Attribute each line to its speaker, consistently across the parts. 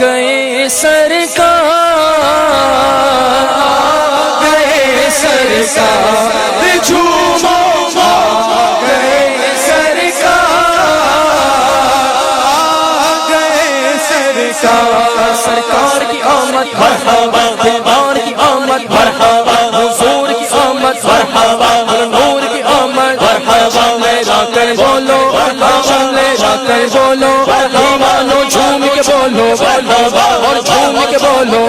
Speaker 1: گئے سرکار، آ گئے سرکار، جھومو آ گئے سرکار، آ گئے سرکار، سرکار کی آمد مرحبا، دیدار کی آمد مرحبا، حضور کی آمد مرحبا، نور کی آمد مرحبا، لے کر بولو لے کر بولو، ایمانو جھوم کے بولو اور جھوم کے بولو،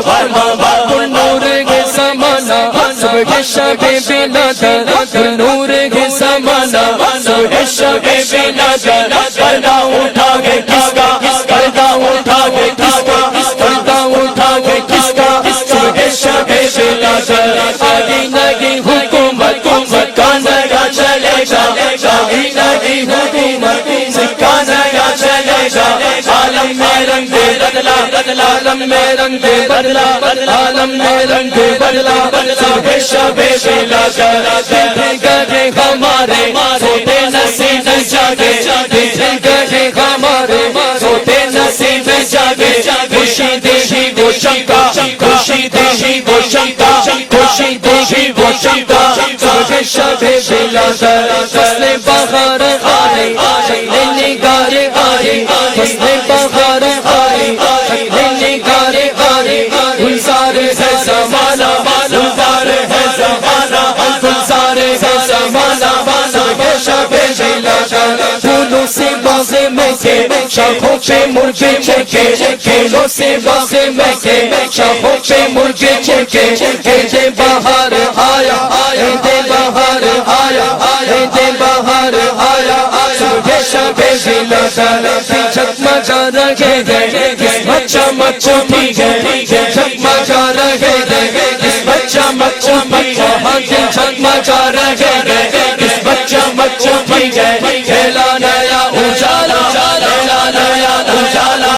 Speaker 1: نور کے زمانہ صبح شب بلادر، نور کے زمانہ صبح شب بلادر، پردہ اٹھا کے کس کا، پردہ اٹھا کے کس کا، پردہ اٹھا کے کس کا، صبح شب بلادر، آگے لگی حکومت سکھانا یا چلے گا، آگے لگی حکومت سکھانا یا چلے گا، عالم میں رنگ بدلا، عالم میں رنگ بدلا، عالم میں رنگ بدلا، صبح شب بلادر، گئے ہمارے سوتے نصیب جاگے، گئے ہمارے سوتے نصیب جاگے، خوشی دیشی وہ چمکا، خوشی دیشی وہ چمکا، خوشی دیشی وہ چمکا، صبح شب بلادر، فصل بہار آئی، شکل نگار آئی، فصل بہار آئی، شکل نگار آئی، گلزار ہے زمانہ، گلزار ہے زمانہ، گلزار ہے زمانہ، صبح شب بلادر، پھولوں سے باغ میں کے شاخوں پہ مرغے چہکے، پھولوں سے باغ میں کے شاخوں پہ مرغے چہکے، عید بہار آیا، عید بہار آیا، عید بہار آیا، صبح شب بلادر، جگمگا رہے ہیں قسمت چمک اٹھی ہے، جگمگا رہے ہیں قسمت چمک اٹھی ہے، جگمگا